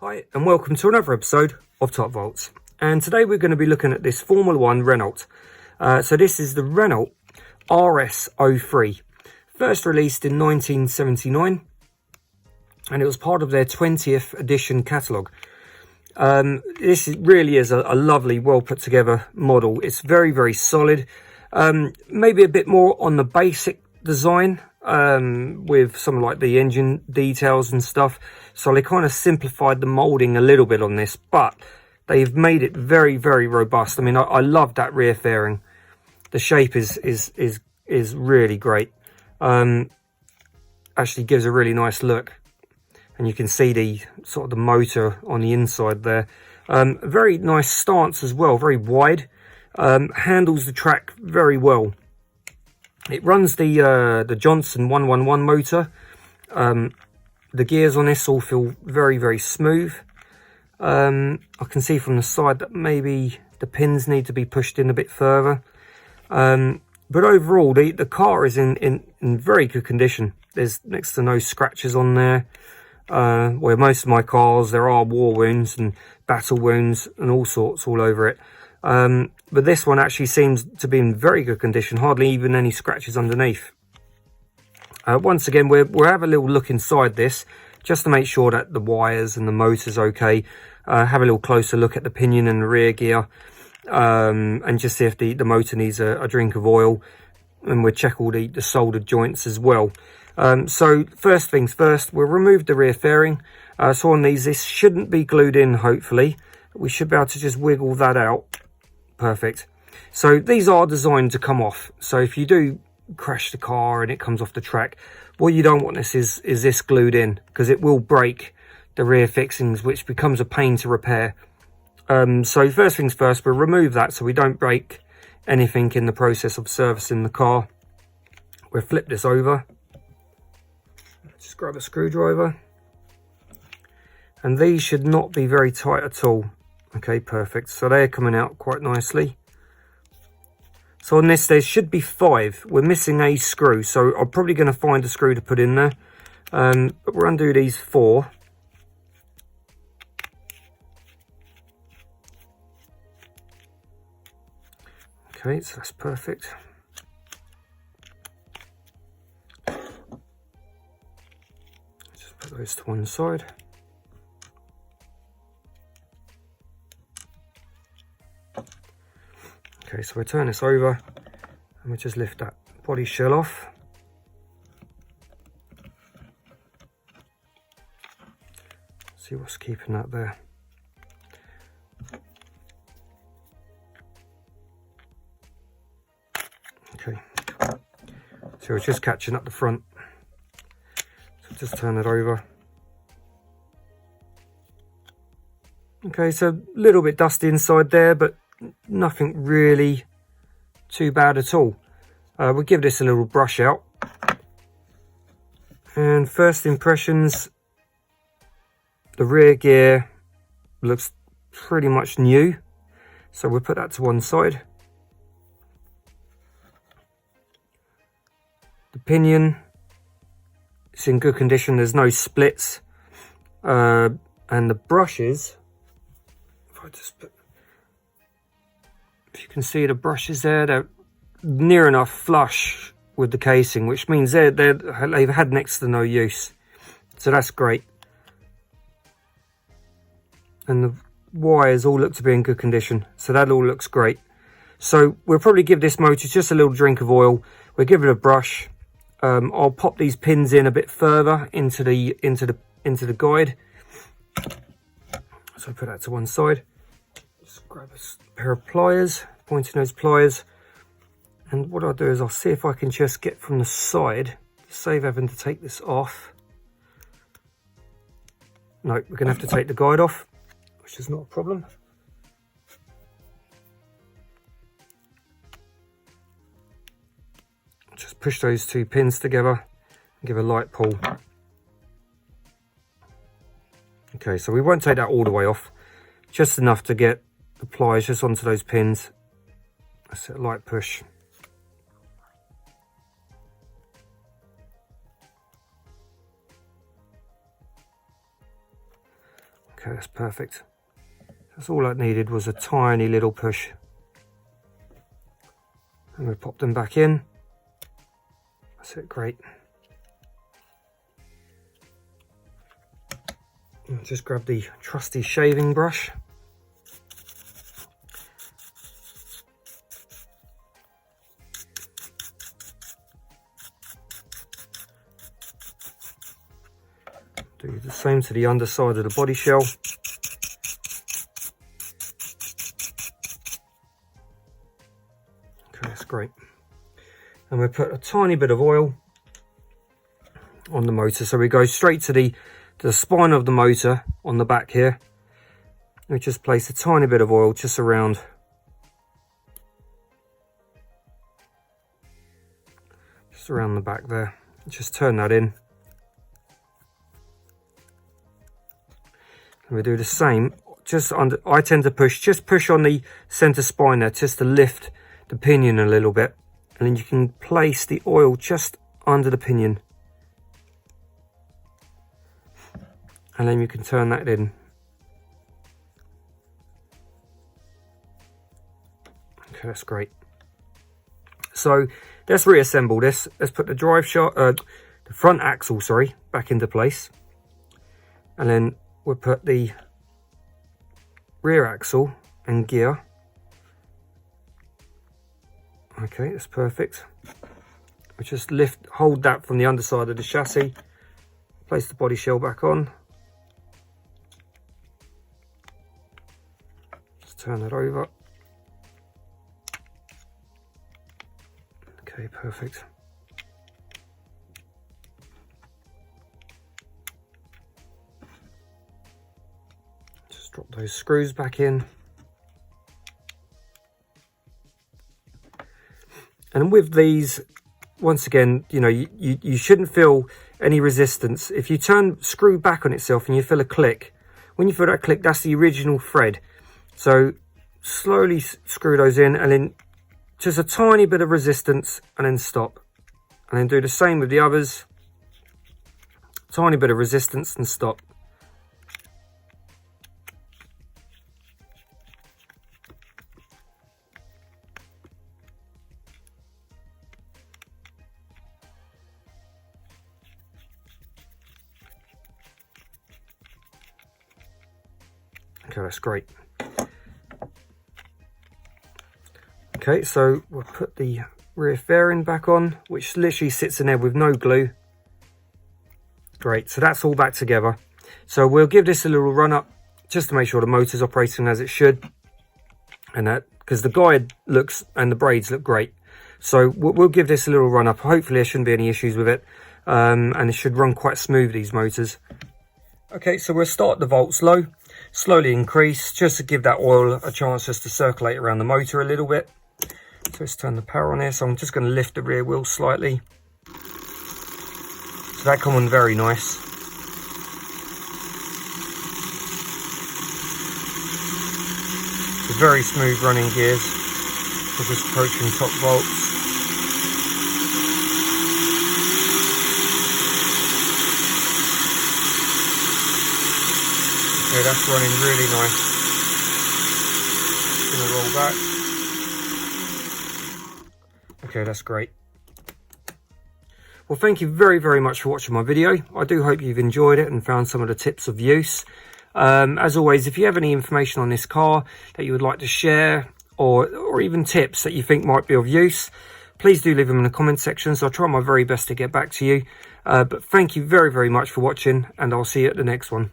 Hi and welcome to another episode of Top Volts, and today we're going to be looking at this Formula 1 Renault. So this is the Renault RS03, first released in 1979, and it was part of their 20th edition catalogue. This really is a lovely, well put together model. It's very solid, maybe a bit more on the basic design, with some like the engine details and stuff, so they kind of simplified the molding a little bit on this, but they've made it very robust. I mean, I love that rear fairing. The shape is really great. Actually gives a really nice look, and you can see the sort of the motor on the inside there. Very nice stance as well, very wide. Handles the track very well. It runs the Johnson 111 motor. The gears on this all feel very smooth. I can see from the side that maybe the pins need to be pushed in a bit further. But overall, the car is in very good condition. There's next to no scratches on there. Where most of my cars, there are war wounds and battle wounds and all sorts all over it. But this one actually seems to be in very good condition, hardly even any scratches underneath. Once again, we'll have a little look inside this, just to make sure that the wires and the motor's okay. Have a little closer look at the pinion and the rear gear, and just see if the motor needs a drink of oil, and we'll check all the soldered joints as well. So first things first, we'll remove the rear fairing. So on these, this shouldn't be glued in, hopefully. We should be able to just wiggle that out. Perfect. So these are designed to come off. So if you do crash the car and it comes off the track, what you don't want is this glued in, because it will break the rear fixings, which becomes a pain to repair. So first things first, we'll remove that so we don't break anything in the process of servicing the car. We'll flip this over. Just grab a screwdriver. And these should not be very tight at all. Okay, perfect. So they're coming out quite nicely. So on this, there should be 5. We're missing a screw, so I'm probably going to find a screw to put in there. But we'll undo these 4. Okay, so that's perfect. Just put those to one side. Okay, so we turn this over and we just lift that body shell off. See what's keeping that there. Okay, so it's just catching up the front. So just turn it over. Okay, so a little bit dusty inside there, but nothing really too bad at all. We'll give this a little brush out, and first impressions, the rear gear looks pretty much new, so we'll put that to one side. The pinion is in good condition, there's no splits, and the brushes, if I just put, if you can see the brushes there, they're near enough flush with the casing, which means they've had next to no use. So that's great. And the wires all look to be in good condition. So that all looks great. So we'll probably give this motor just a little drink of oil. We'll give it a brush. I'll pop these pins in a bit further into the guide. So put that to one side. Just grab a pair of pliers, pointing nose pliers, and what I'll do is I'll see if I can just get from the side, save having to take this off. No, we're going to have to take the guide off, which is not a problem. Just push those 2 pins together and give a light pull. Okay, so we won't take that all the way off, just enough to get the pliers just onto those pins. That's a light push. Okay, that's perfect. That's all I needed, was a tiny little push. And we pop them back in. That's it, great. And just grab the trusty shaving brush. Do the same to the underside of the body shell. Okay, that's great. And we put a tiny bit of oil on the motor, so we go straight to the spine of the motor on the back here. We just place a tiny bit of oil just around the back there. Just turn that in. And we do the same just under. I tend to push on the center spine there, just to lift the pinion a little bit, and then you can place the oil just under the pinion, and then you can turn that in. Okay, that's great. So let's reassemble this. Let's put the the front axle, sorry, back into place, and then we'll put the rear axle and gear. Okay, that's perfect. We just hold that from the underside of the chassis, place the body shell back on, just turn it over. Okay, perfect. Just drop those screws back in. And with these, once again, you know, you shouldn't feel any resistance. If you screw back on itself and you feel a click, when you feel that click, that's the original thread. So slowly screw those in, and then just a tiny bit of resistance, and then stop. And then do the same with the others. Tiny bit of resistance and stop. Okay, that's great. Okay, so we'll put the rear fairing back on, which literally sits in there with no glue. Great, so that's all back together. So we'll give this a little run up just to make sure the motor's operating as it should, and that because the guide looks and the braids look great. So we'll give this a little run up. Hopefully there shouldn't be any issues with it, and it should run quite smooth, these motors. Okay, so we'll start the volts low, slowly increase, just to give that oil a chance just to circulate around the motor a little bit. So let's turn the power on here. So I'm just going to lift the rear wheel slightly. So that come on very nice. Very smooth running gears. We're just approaching top volts. Okay, that's running really nice. Just gonna roll back. Okay, that's great. Well, thank you very, very much for watching my video. I do hope you've enjoyed it and found some of the tips of use. As always, if you have any information on this car that you would like to share, or even tips that you think might be of use, please do leave them in the comment section. So I'll try my very best to get back to you. But thank you very, very much for watching, and I'll see you at the next one.